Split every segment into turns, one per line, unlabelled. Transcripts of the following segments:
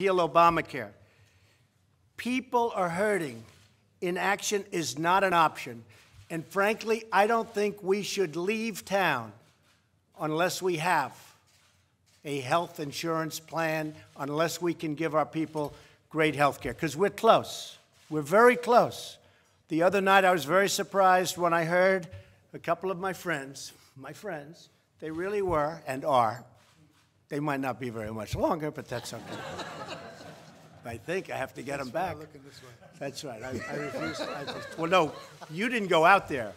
Repeal Obamacare. People are hurting. Inaction is not an option. And frankly, I don't think we should leave town unless we have a health insurance plan, unless we can give our people great health care, because we're close. We're very close. The other night, I was very surprised when I heard a couple of my friends, they really were and are. They might not be very much longer, but that's okay. I think I have to get them back. That's right. I refuse. Well, no, you didn't go out there.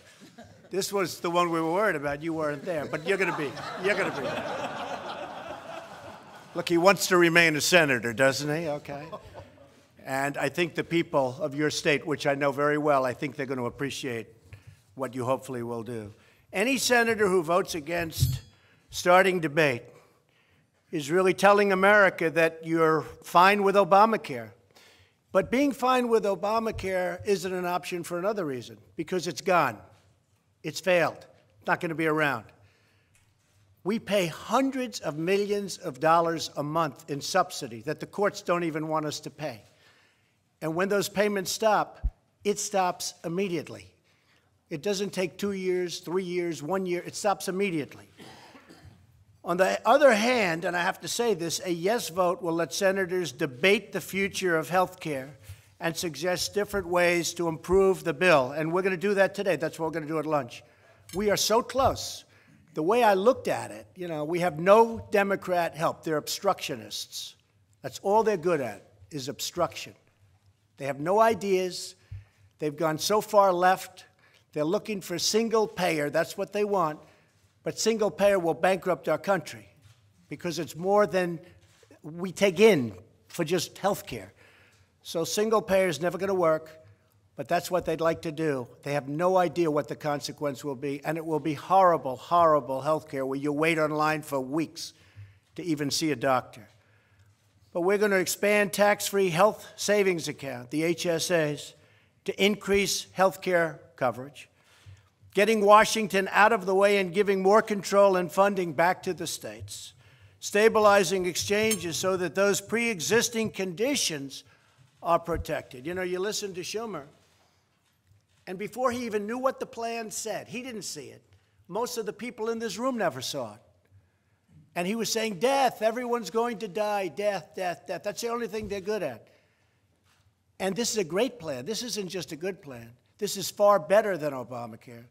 This was the one we were worried about. You weren't there, but you're going to be. You're going to be there. Look, he wants to remain a senator, doesn't he? Okay. And I think the people of your state, which I know very well, I think they're going to appreciate what you hopefully will do. Any senator who votes against starting debate is really telling America that you're fine with Obamacare. But being fine with Obamacare isn't an option for another reason, because it's gone. It's failed. It's not going to be around. We pay hundreds of millions of dollars a month in subsidy that the courts don't even want us to pay. And when those payments stop, it stops immediately. It doesn't take 2 years, 3 years, 1 year. It stops immediately. On the other hand, and I have to say this, a yes vote will let senators debate the future of health care and suggest different ways to improve the bill. And we're going to do that today. That's what we're going to do at lunch. We are so close. The way I looked at it, we have no Democrat help. They're obstructionists. That's all they're good at, is obstruction. They have no ideas. They've gone so far left. They're looking for single payer. That's what they want. But single payer will bankrupt our country because it's more than we take in for just health care. So single payer is never going to work, but that's what they'd like to do. They have no idea what the consequence will be, and it will be horrible, horrible health care where you wait online for weeks to even see a doctor. But we're going to expand tax-free health savings account, the HSAs, to increase health care coverage, getting Washington out of the way and giving more control and funding back to the states, stabilizing exchanges so that those pre-existing conditions are protected. You listen to Schumer, and before he even knew what the plan said, he didn't see it. Most of the people in this room never saw it. And he was saying, death, everyone's going to die, death, death, death. That's the only thing they're good at. And this is a great plan. This isn't just a good plan. This is far better than Obamacare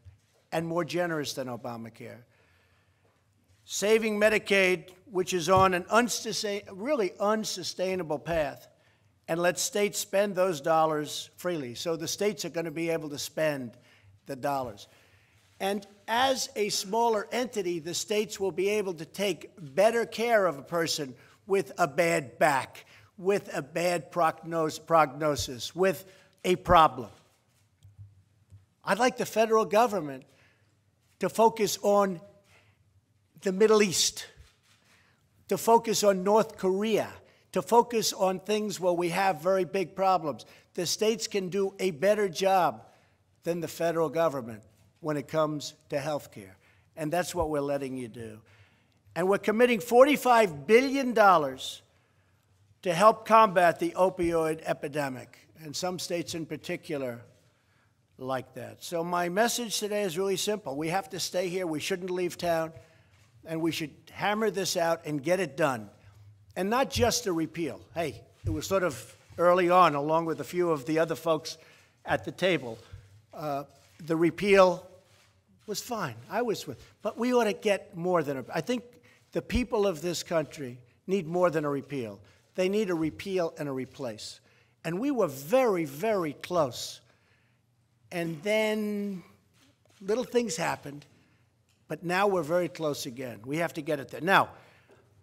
and more generous than Obamacare. Saving Medicaid, which is on an really unsustainable path, and let states spend those dollars freely. So the states are going to be able to spend the dollars. And as a smaller entity, the states will be able to take better care of a person with a bad back, with a bad prognosis, with a problem. I'd like the federal government to focus on the Middle East, to focus on North Korea, to focus on things where we have very big problems. The states can do a better job than the federal government when it comes to health care. And that's what we're letting you do. And we're committing $45 billion to help combat the opioid epidemic, and some states in particular like that. So my message today is really simple. We have to stay here. We shouldn't leave town. And we should hammer this out and get it done. And not just a repeal. Hey, it was sort of early on, along with a few of the other folks at the table. The repeal was fine. I was with. But we ought to get more than I think the people of this country need more than a repeal. They need a repeal and a replace. And we were very, very close. And then little things happened, but now we're very close again. We have to get it there. Now,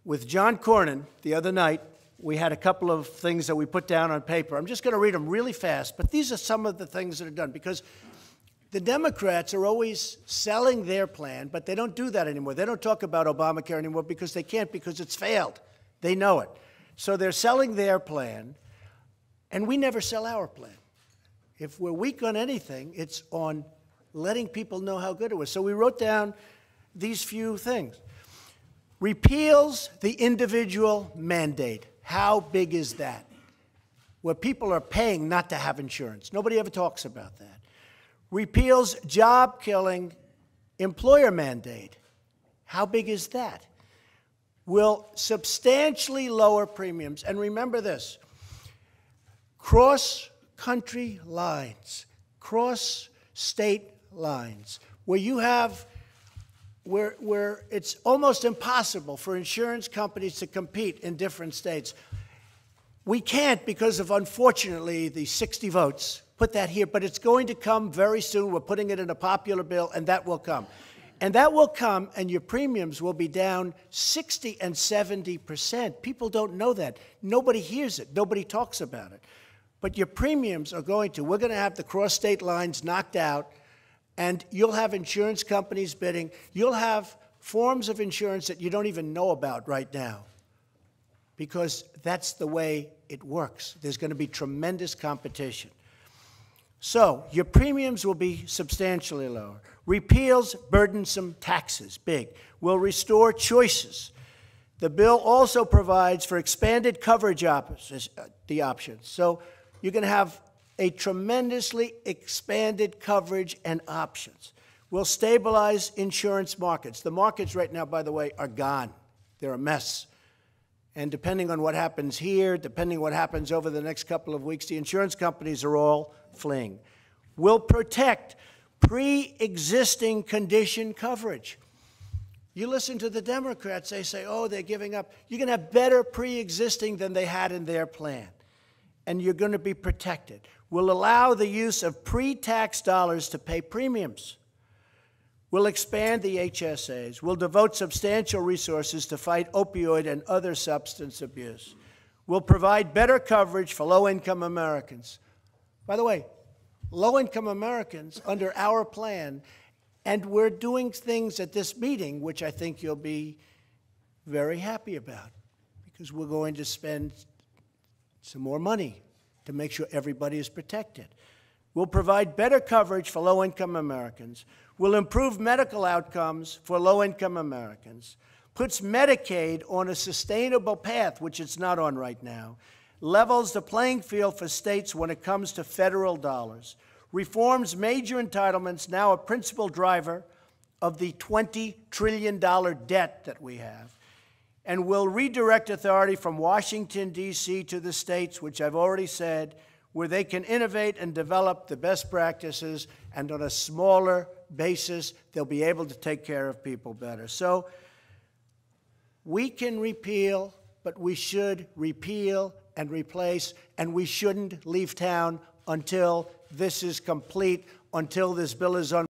with John Cornyn the other night, we had a couple of things that we put down on paper. I'm just going to read them really fast, but these are some of the things that are done, because the Democrats are always selling their plan, but they don't do that anymore. They don't talk about Obamacare anymore because they can't, because it's failed. They know it. So they're selling their plan, and we never sell our plan. If we're weak on anything, it's on letting people know how good it was. So we wrote down these few things. Repeals the individual mandate. How big is that? Where people are paying not to have insurance. Nobody ever talks about that. Repeals job-killing employer mandate. How big is that? Will substantially lower premiums. And remember this, cross-country lines, cross-state lines, where you have, where it's almost impossible for insurance companies to compete in different states. We can't because of, unfortunately, the 60 votes. Put that here, but it's going to come very soon. We're putting it in a popular bill, and that will come. And that will come, and your premiums will be down 60 and 70%. People don't know that. Nobody hears it. Nobody talks about it. But your premiums are going to. We're going to have the cross-state lines knocked out, and you'll have insurance companies bidding. You'll have forms of insurance that you don't even know about right now, because that's the way it works. There's going to be tremendous competition. So your premiums will be substantially lower. Repeals burdensome taxes, big. Will restore choices. The bill also provides for expanded coverage options. So you're going to have a tremendously expanded coverage and options. Will stabilize insurance markets. The markets right now, by the way, are gone. They're a mess. And depending on what happens here, depending on what happens over the next couple of weeks, the insurance companies are all fleeing. Will protect pre-existing condition coverage. You listen to the Democrats, they say, oh, they're giving up. You're going to have better pre-existing than they had in their plan, and you're going to be protected. Will allow the use of pre-tax dollars to pay premiums. Will expand the HSAs. Will devote substantial resources to fight opioid and other substance abuse. Will provide better coverage for low-income Americans. By the way, low-income Americans under our plan, and we're doing things at this meeting which I think you'll be very happy about, because we're going to spend some more money to make sure everybody is protected. We'll provide better coverage for low-income Americans. Will improve medical outcomes for low-income Americans. Puts Medicaid on a sustainable path, which it's not on right now. Levels the playing field for states when it comes to federal dollars. Reforms major entitlements, now a principal driver of the $20 trillion debt that we have. And will redirect authority from Washington, D.C. to the states, which I've already said, where they can innovate and develop the best practices, and on a smaller basis, they'll be able to take care of people better. So we can repeal, but we should repeal and replace, and we shouldn't leave town until this is complete, until this bill is on.